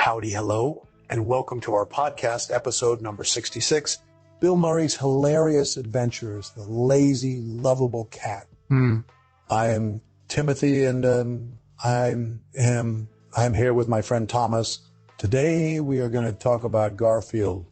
Howdy, hello, and welcome to our podcast, episode number 66, Bill Murray's Hilarious Adventures, The Lazy, Lovable Cat. I am Timothy, and I'm here with my friend Thomas. Today, we are going to talk about Garfield,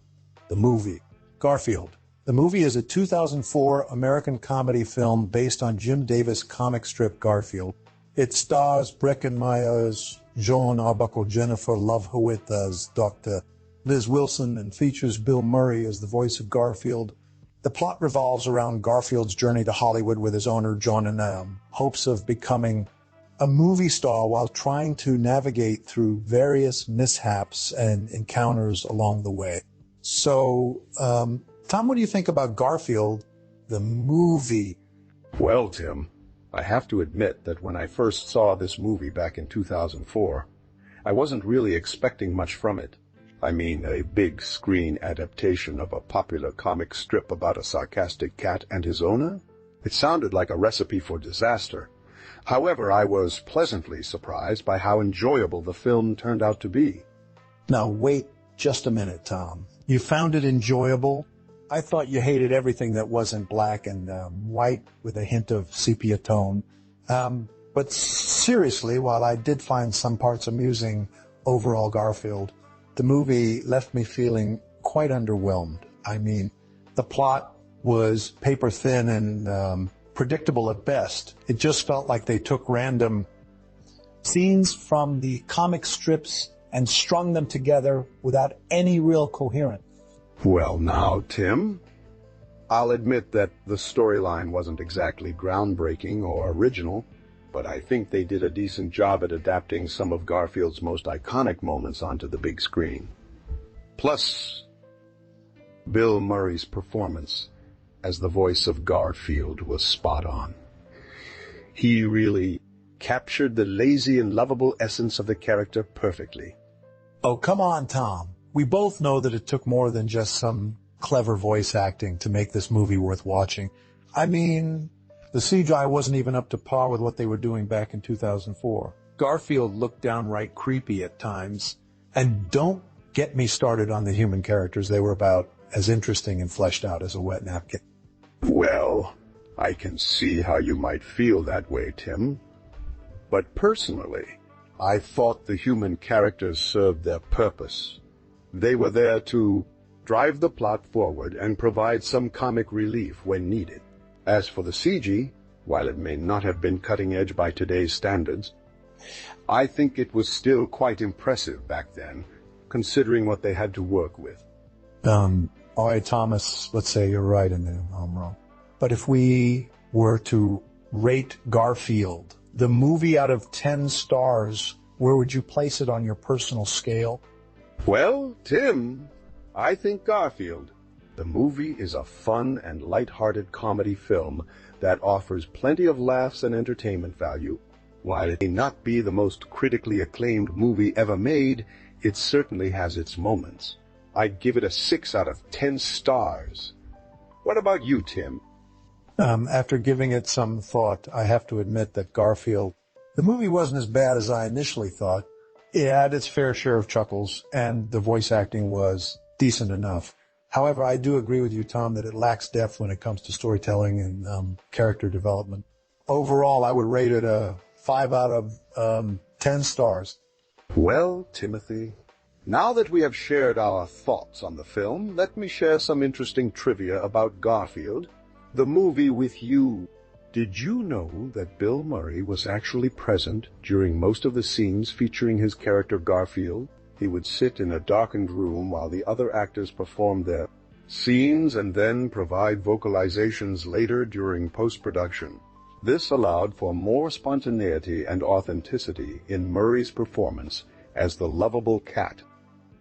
the movie. Garfield. The movie is a 2004 American comedy film based on Jim Davis' comic strip Garfield. It stars Breckin Meyer as John Arbuckle, Jennifer Love Hewitt as Dr. Liz Wilson, and features Bill Murray as the voice of Garfield. The plot revolves around Garfield's journey to Hollywood with his owner, John, in hopes of becoming a movie star while trying to navigate through various mishaps and encounters along the way. So, Tom, what do you think about Garfield, the movie? Well, Tim, I have to admit that when I first saw this movie back in 2004, I wasn't really expecting much from it. I mean, a big screen adaptation of a popular comic strip about a sarcastic cat and his owner? It sounded like a recipe for disaster. However, I was pleasantly surprised by how enjoyable the film turned out to be. Now, wait just a minute, Tom. You found it enjoyable? I thought you hated everything that wasn't black and white with a hint of sepia tone. But seriously, while I did find some parts amusing, overall Garfield, the movie left me feeling quite underwhelmed. I mean, the plot was paper thin and predictable at best. It just felt like they took random scenes from the comic strips and strung them together without any real coherence. Well now, Tim, I'll admit that the storyline wasn't exactly groundbreaking or original, but I think they did a decent job at adapting some of Garfield's most iconic moments onto the big screen. Plus, Bill Murray's performance as the voice of Garfield was spot on. He really captured the lazy and lovable essence of the character perfectly. Oh, come on, Tom. We both know that it took more than just some clever voice acting to make this movie worth watching. I mean, the CGI wasn't even up to par with what they were doing back in 2004. Garfield looked downright creepy at times. And don't get me started on the human characters. They were about as interesting and fleshed out as a wet napkin. Well, I can see how you might feel that way, Tim. But personally, I thought the human characters served their purpose. They were there to drive the plot forward and provide some comic relief when needed. As for the CG, while it may not have been cutting edge by today's standards, I think it was still quite impressive back then, considering what they had to work with. All right, Thomas, let's say you're right and then I'm wrong. But if we were to rate Garfield, the movie out of 10 stars, where would you place it on your personal scale? Well, Tim, I think Garfield, the movie, is a fun and light-hearted comedy film that offers plenty of laughs and entertainment value. While it may not be the most critically acclaimed movie ever made, it certainly has its moments. I'd give it a 6 out of 10 stars. What about you, Tim? After giving it some thought, I have to admit that Garfield, the movie wasn't as bad as I initially thought. It had its fair share of chuckles, and the voice acting was decent enough. However, I do agree with you, Tom, that it lacks depth when it comes to storytelling and character development. Overall, I would rate it a 5 out of 10 stars. Well, Timothy, now that we have shared our thoughts on the film, let me share some interesting trivia about Garfield, the movie, with you. Did you know that Bill Murray was actually present during most of the scenes featuring his character Garfield? He would sit in a darkened room while the other actors performed their scenes and then provide vocalizations later during post-production. This allowed for more spontaneity and authenticity in Murray's performance as the lovable cat.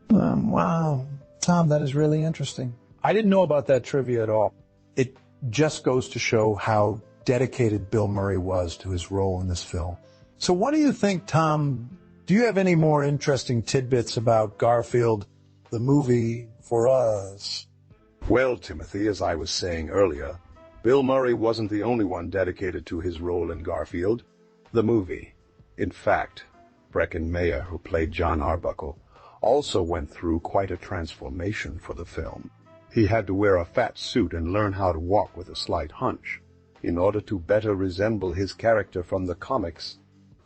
Wow. Tom, that is really interesting. I didn't know about that trivia at all. It just goes to show how dedicated Bill Murray was to his role in this film. So what do you think, Tom? Do you have any more interesting tidbits about Garfield, the movie, for us? Well, Timothy, as I was saying earlier, Bill Murray wasn't the only one dedicated to his role in Garfield, the movie. In fact, Breckin Meyer, who played John Arbuckle, also went through quite a transformation for the film. He had to wear a fat suit and learn how to walk with a slight hunch in order to better resemble his character from the comics.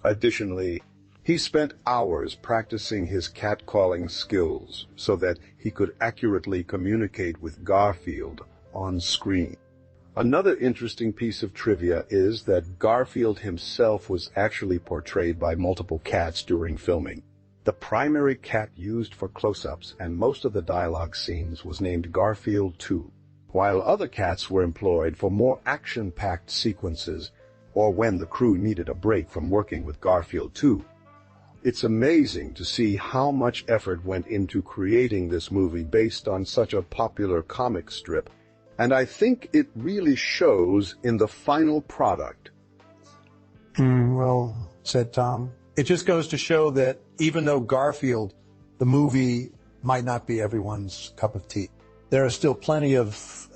Additionally, he spent hours practicing his catcalling skills so that he could accurately communicate with Garfield on screen. Another interesting piece of trivia is that Garfield himself was actually portrayed by multiple cats during filming. The primary cat used for close-ups and most of the dialogue scenes was named Garfield 2, while other cats were employed for more action-packed sequences or when the crew needed a break from working with Garfield 2. It's amazing to see how much effort went into creating this movie based on such a popular comic strip, and I think it really shows in the final product. Well said, Tom. It just goes to show that even though Garfield, the movie, might not be everyone's cup of tea, there are still plenty of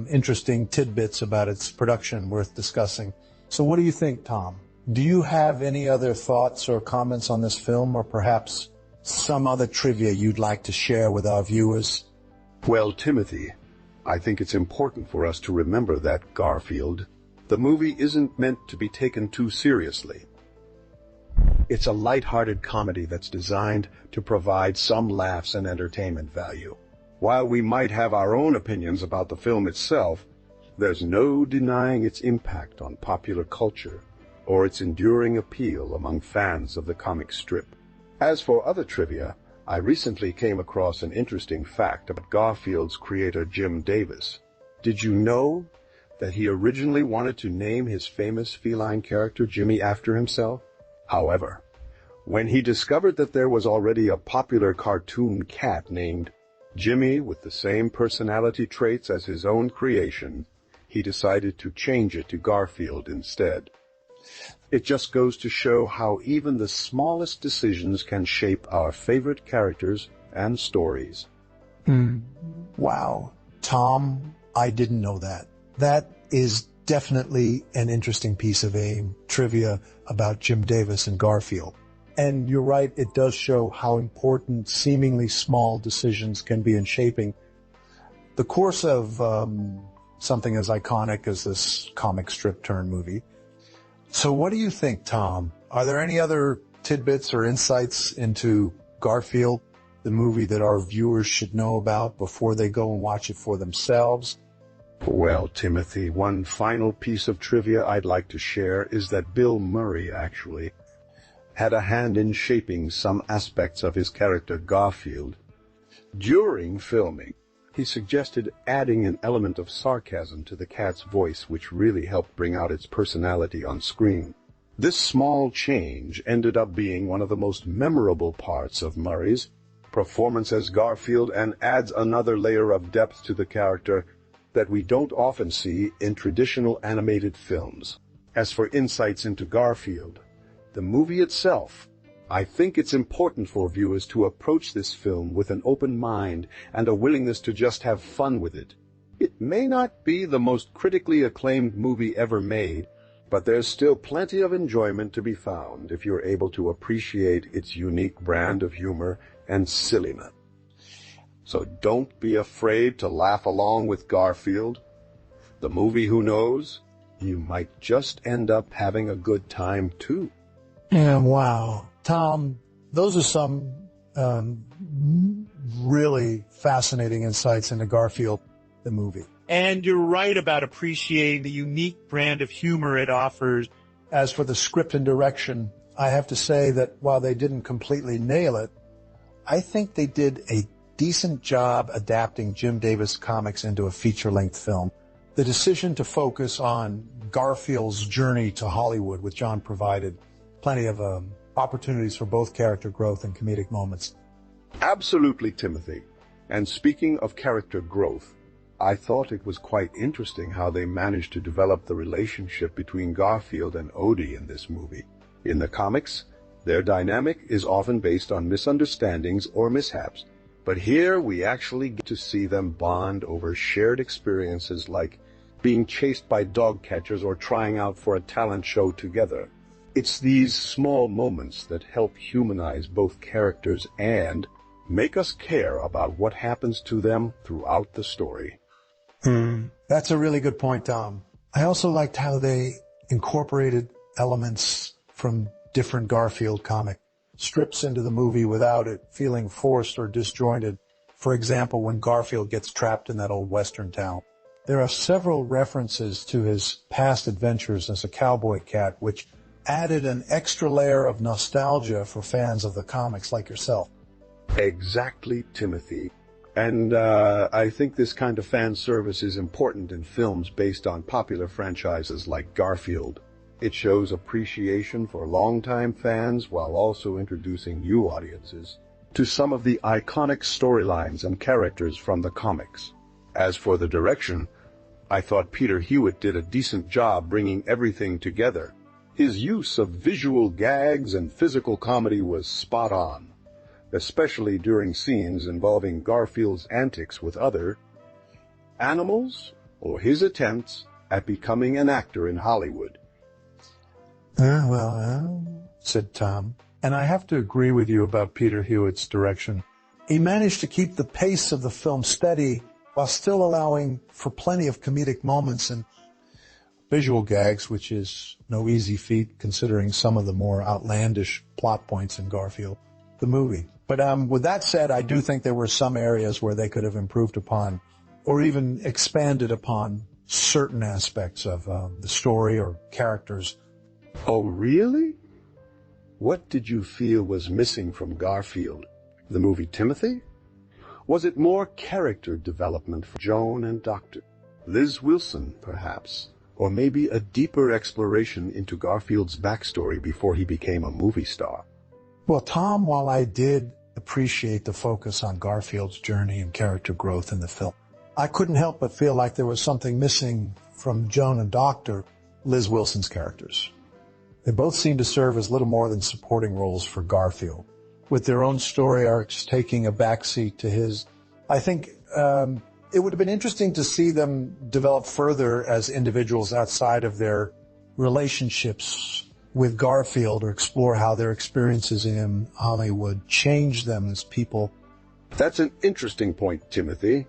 interesting tidbits about its production worth discussing. So what do you think, Tom? Do you have any other thoughts or comments on this film, or perhaps some other trivia you'd like to share with our viewers? Well, Timothy, I think it's important for us to remember that Garfield, the movie, isn't meant to be taken too seriously. It's a light-hearted comedy that's designed to provide some laughs and entertainment value. While we might have our own opinions about the film itself, there's no denying its impact on popular culture or its enduring appeal among fans of the comic strip. As for other trivia, I recently came across an interesting fact about Garfield's creator, Jim Davis. Did you know that he originally wanted to name his famous feline character Jimmy after himself? However, when he discovered that there was already a popular cartoon cat named Jimmy with the same personality traits as his own creation, he decided to change it to Garfield instead. It just goes to show how even the smallest decisions can shape our favorite characters and stories. Wow. Tom, I didn't know that. That is definitely an interesting piece of trivia about Jim Davis and Garfield. And you're right, it does show how important seemingly small decisions can be in shaping the course of something as iconic as this comic strip turned movie. So what do you think, Tom? Are there any other tidbits or insights into Garfield, the movie, that our viewers should know about before they go and watch it for themselves? Well, Timothy, one final piece of trivia I'd like to share is that Bill Murray actually had a hand in shaping some aspects of his character Garfield. During filming, he suggested adding an element of sarcasm to the cat's voice, which really helped bring out its personality on screen. This small change ended up being one of the most memorable parts of Murray's performance as Garfield and adds another layer of depth to the character that we don't often see in traditional animated films. As for insights into Garfield, the movie itself, I think it's important for viewers to approach this film with an open mind and a willingness to just have fun with it. It may not be the most critically acclaimed movie ever made, but there's still plenty of enjoyment to be found if you're able to appreciate its unique brand of humor and silliness. So don't be afraid to laugh along with Garfield. The movie, who knows, you might just end up having a good time too. Yeah, wow. Tom, those are some really fascinating insights into Garfield, the movie. And you're right about appreciating the unique brand of humor it offers. As for the script and direction, I have to say that while they didn't completely nail it, I think they did a decent job adapting Jim Davis comics into a feature-length film. The decision to focus on Garfield's journey to Hollywood with John provided plenty of opportunities for both character growth and comedic moments. Absolutely, Timothy. And speaking of character growth, I thought it was quite interesting how they managed to develop the relationship between Garfield and Odie in this movie. In the comics, their dynamic is often based on misunderstandings or mishaps, but here we actually get to see them bond over shared experiences like being chased by dog catchers or trying out for a talent show together. It's these small moments that help humanize both characters and make us care about what happens to them throughout the story. That's a really good point, Tom. I also liked how they incorporated elements from different Garfield comic strips into the movie without it feeling forced or disjointed. For example, when Garfield gets trapped in that old western town, there are several references to his past adventures as a cowboy cat, which added an extra layer of nostalgia for fans of the comics like yourself. Exactly, Timothy. And I think this kind of fan service is important in films based on popular franchises like Garfield. It shows appreciation for longtime fans while also introducing new audiences to some of the iconic storylines and characters from the comics. As for the direction, I thought Peter Hewitt did a decent job bringing everything together. His use of visual gags and physical comedy was spot on, especially during scenes involving Garfield's antics with other animals or his attempts at becoming an actor in Hollywood. Said Tom, and I have to agree with you about Peter Hewitt's direction. He managed to keep the pace of the film steady while still allowing for plenty of comedic moments and visual gags, which is no easy feat considering some of the more outlandish plot points in Garfield, the movie. But with that said, I do think there were some areas where they could have improved upon or even expanded upon certain aspects of the story or characters. Oh, really? What did you feel was missing from Garfield? The movie Timothy? Was it more character development for Joan and Dr. Liz Wilson, perhaps? Or maybe a deeper exploration into Garfield's backstory before he became a movie star? Well, Tom, while I did appreciate the focus on Garfield's journey and character growth in the film, I couldn't help but feel like there was something missing from Joan and Dr. Liz Wilson's characters. They both seem to serve as little more than supporting roles for Garfield, with their own story arcs taking a backseat to his. I think it would have been interesting to see them develop further as individuals outside of their relationships with Garfield, or explore how their experiences in Hollywood changed them as people. That's an interesting point, Timothy.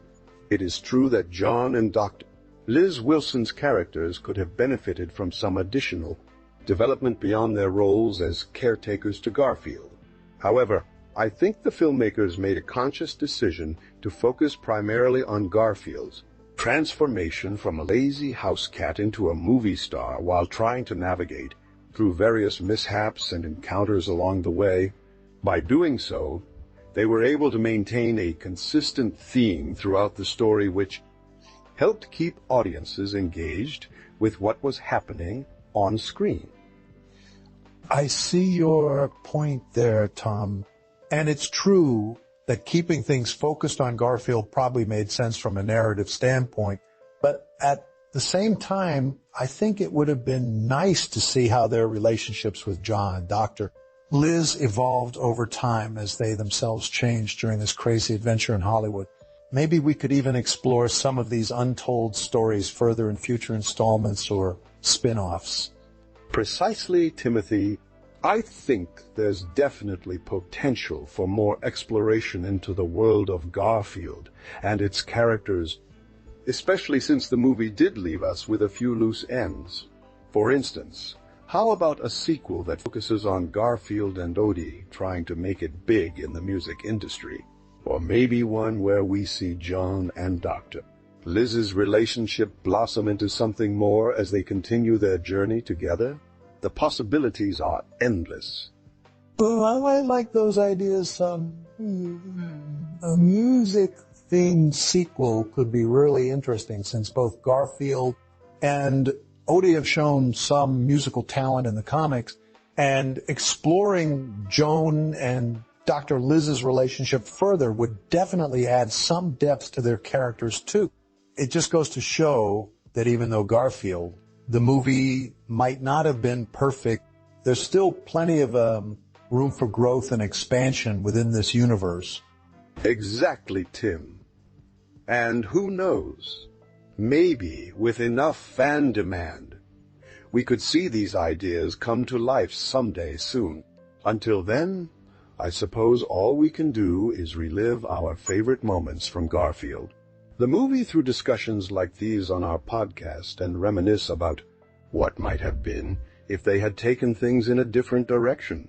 It is true that John and Dr. Liz Wilson's characters could have benefited from some additional development beyond their roles as caretakers to Garfield. However, I think the filmmakers made a conscious decision to focus primarily on Garfield's transformation from a lazy house cat into a movie star while trying to navigate through various mishaps and encounters along the way. By doing so, they were able to maintain a consistent theme throughout the story, which helped keep audiences engaged with what was happening on screen. I see your point there, Tom. And it's true that keeping things focused on Garfield probably made sense from a narrative standpoint. But at the same time, I think it would have been nice to see how their relationships with John and Dr. Liz evolved over time as they themselves changed during this crazy adventure in Hollywood. Maybe we could even explore some of these untold stories further in future installments or spin-offs. Precisely, Timothy. I think there's definitely potential for more exploration into the world of Garfield and its characters, especially since the movie did leave us with a few loose ends. For instance, how about a sequel that focuses on Garfield and Odie trying to make it big in the music industry? Or maybe one where we see John and Dr. Liz's relationship blossom into something more as they continue their journey together? The possibilities are endless. Well, I like those ideas. A music-themed sequel could be really interesting, since both Garfield and Odie have shown some musical talent in the comics, and exploring Joan and Dr. Liz's relationship further would definitely add some depth to their characters, too. It just goes to show that even though Garfield, the movie, might not have been perfect, there's still plenty of room for growth and expansion within this universe. Exactly, Tim. And who knows, maybe with enough fan demand, we could see these ideas come to life someday soon. Until then, I suppose all we can do is relive our favorite moments from Garfield, the movie, through discussions like these on our podcast, and reminisce about what might have been if they had taken things in a different direction.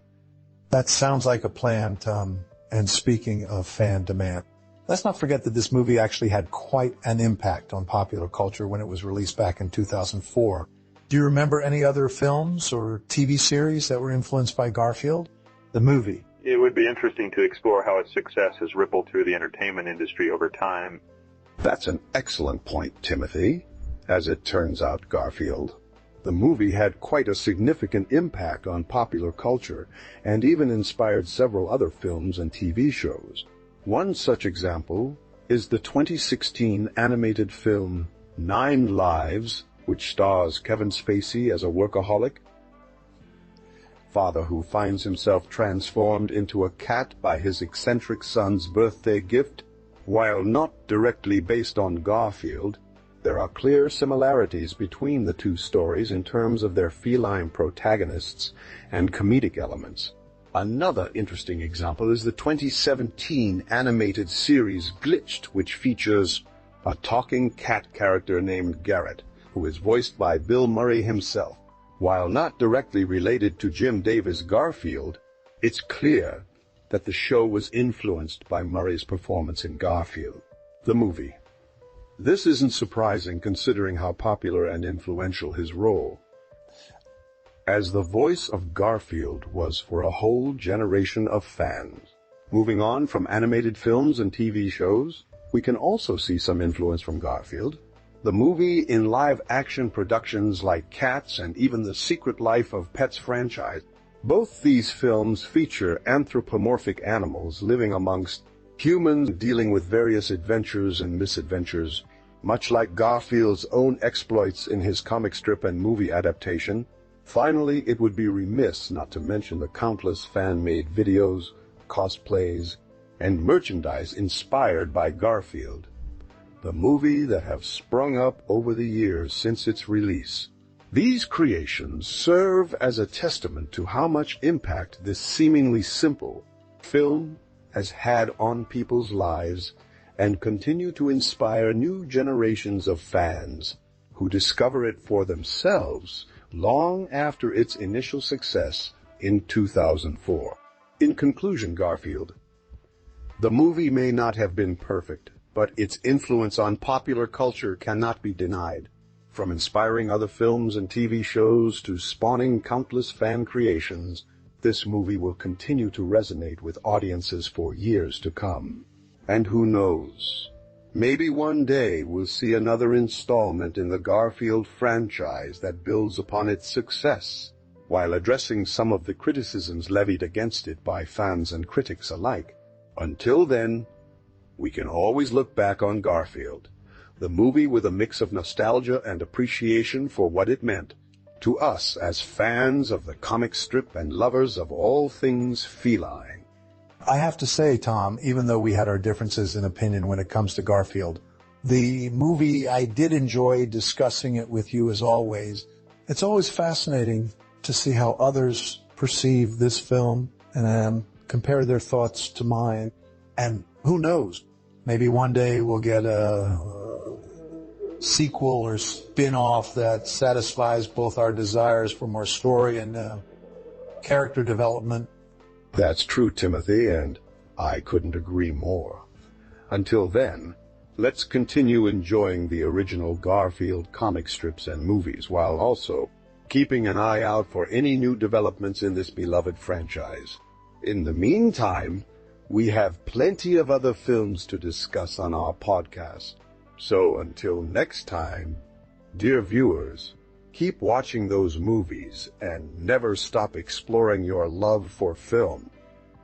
That sounds like a plan, Tom. And speaking of fan demand, let's not forget that this movie actually had quite an impact on popular culture when it was released back in 2004. Do you remember any other films or TV series that were influenced by Garfield, the movie? It would be interesting to explore how its success has rippled through the entertainment industry over time. That's an excellent point, Timothy. As it turns out, Garfield, the movie had quite a significant impact on popular culture and even inspired several other films and TV shows. One such example is the 2016 animated film 9 Lives, which stars Kevin Spacey as a workaholic father who finds himself transformed into a cat by his eccentric son's birthday gift. While not directly based on Garfield, there are clear similarities between the two stories in terms of their feline protagonists and comedic elements. Another interesting example is the 2017 animated series Glitched, which features a talking cat character named Garrett, who is voiced by Bill Murray himself. While not directly related to Jim Davis' Garfield, it's clear that the show was influenced by Murray's performance in Garfield, the movie. This isn't surprising considering how popular and influential his role as the voice of Garfield was for a whole generation of fans. Moving on from animated films and TV shows, we can also see some influence from Garfield, the movie, in live-action productions like Cats and even the Secret Life of Pets franchise. Both these films feature anthropomorphic animals living amongst humans, dealing with various adventures and misadventures. Much like Garfield's own exploits in his comic strip and movie adaptation, finally, it would be remiss not to mention the countless fan-made videos, cosplays, and merchandise inspired by Garfield, the movie that have sprung up over the years since its release. These creations serve as a testament to how much impact this seemingly simple film has had on people's lives and continue to inspire new generations of fans who discover it for themselves long after its initial success in 2004. In conclusion, Garfield, the movie may not have been perfect, but its influence on popular culture cannot be denied. From inspiring other films and TV shows to spawning countless fan creations, this movie will continue to resonate with audiences for years to come. And who knows, maybe one day we'll see another installment in the Garfield franchise that builds upon its success, while addressing some of the criticisms levied against it by fans and critics alike. Until then, we can always look back on Garfield, the movie, with a mix of nostalgia and appreciation for what it meant to us as fans of the comic strip and lovers of all things feline. I have to say, Tom, even though we had our differences in opinion when it comes to Garfield, the movie, I did enjoy discussing it with you as always. It's always fascinating to see how others perceive this film and compare their thoughts to mine. And who knows, maybe one day we'll get a sequel or spin-off that satisfies both our desires for more story and character development. That's true, Timothy, and I couldn't agree more. Until then, let's continue enjoying the original Garfield comic strips and movies, while also keeping an eye out for any new developments in this beloved franchise. In the meantime, we have plenty of other films to discuss on our podcast. So until next time, dear viewers, keep watching those movies and never stop exploring your love for film.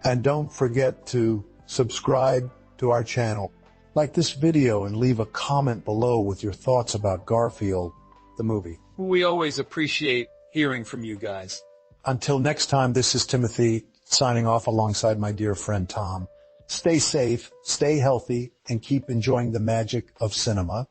And don't forget to subscribe to our channel, like this video, and leave a comment below with your thoughts about Garfield, the movie. We always appreciate hearing from you guys. Until next time, this is Timothy signing off alongside my dear friend Tom. Stay safe, stay healthy, and keep enjoying the magic of cinema.